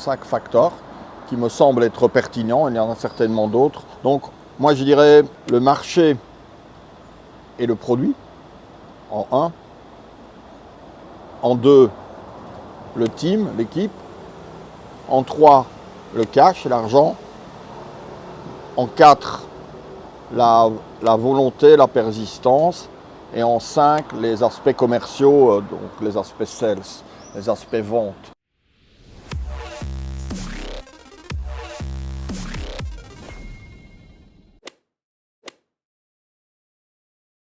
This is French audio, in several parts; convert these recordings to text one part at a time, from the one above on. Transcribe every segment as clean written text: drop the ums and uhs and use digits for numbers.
5 facteurs qui me semblent être pertinents. Il y en a certainement d'autres. Donc, moi, je dirais le marché et le produit, en 1. En 2, le team, l'équipe. En 3, le cash, l'argent. En 4, la volonté, la persistance. Et en 5, les aspects commerciaux, donc les aspects sales, les aspects vente.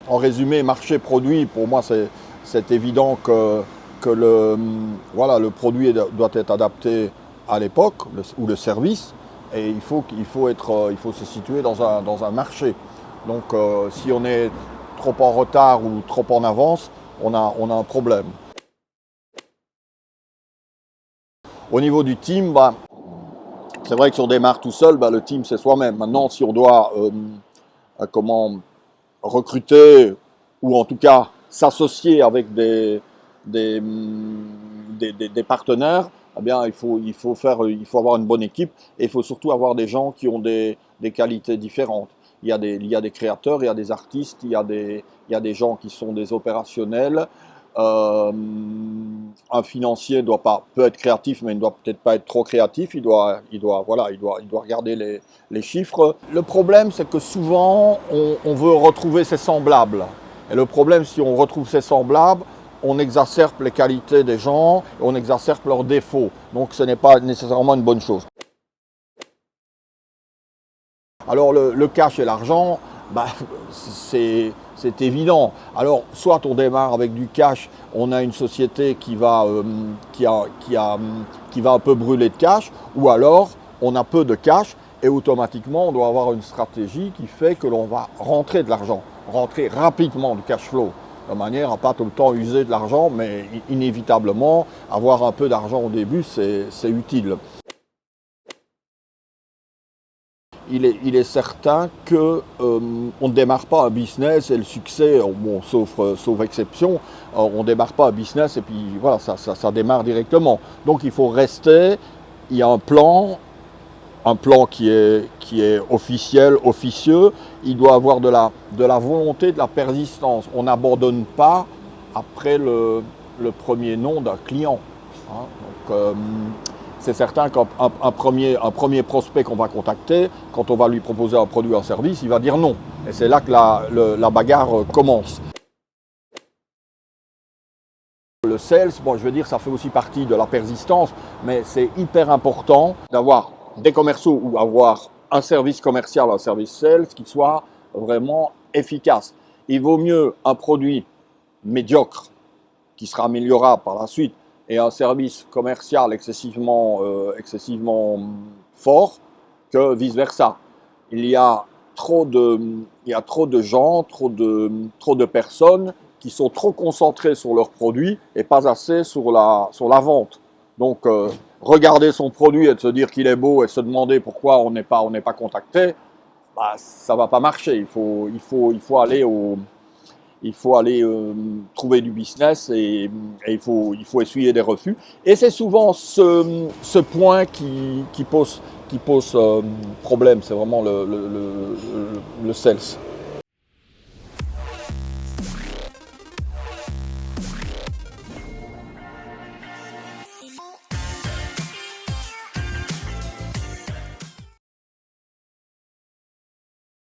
En résumé, marché-produit, pour moi, c'est évident que le produit doit être adapté à l'époque, ou le service, et il faut se situer dans un marché. Donc, si on est trop en retard ou trop en avance, on a un problème. Au niveau du team, c'est vrai que si on démarre tout seul, le team c'est soi-même. Maintenant, si on doit recruter ou en tout cas s'associer avec des partenaires, eh bien, il faut avoir une bonne équipe et il faut surtout avoir des gens qui ont des qualités différentes. Il y a des créateurs, il y a des artistes, il y a des gens qui sont des opérationnels. Un financier peut être créatif, mais il ne doit peut-être pas être trop créatif. Il doit regarder les chiffres. Le problème, c'est que souvent, on veut retrouver ses semblables. Et le problème, si on retrouve ses semblables, on exacerbe les qualités des gens, et on exacerbe leurs défauts. Donc, ce n'est pas nécessairement une bonne chose. Alors, le cash et l'argent, c'est évident. Alors, soit on démarre avec du cash, on a une société qui va un peu brûler de cash, ou alors on a peu de cash et automatiquement on doit avoir une stratégie qui fait que l'on va rentrer de l'argent, rentrer rapidement du cash flow, de manière à pas tout le temps user de l'argent, mais inévitablement avoir un peu d'argent au début, c'est utile. Il est certain qu'on ne démarre pas un business et le succès, bon, sauf exception, on ne démarre pas un business et puis voilà, ça démarre directement. Donc il faut rester, il y a un plan qui est officiel, officieux, il doit avoir de la volonté, de la persistance. On n'abandonne pas après le premier nom d'un client. Hein. Donc, c'est certain qu'un premier prospect qu'on va contacter, quand on va lui proposer un produit ou un service, il va dire non. Et c'est là que la bagarre commence. Le sales, je veux dire, ça fait aussi partie de la persistance, mais c'est hyper important d'avoir des commerciaux ou avoir un service commercial, un service sales qui soit vraiment efficace. Il vaut mieux un produit médiocre qui sera améliorable par la suite et un service commercial excessivement fort que vice-versa. Il y a trop de gens, trop de personnes qui sont trop concentrées sur leurs produits et pas assez sur la vente. Donc, regarder son produit et de se dire qu'il est beau et se demander pourquoi on n'est pas contacté, ça ne va pas marcher. Il faut aller trouver du business et il faut essuyer des refus. Et c'est souvent ce point qui pose problème, c'est vraiment le sales.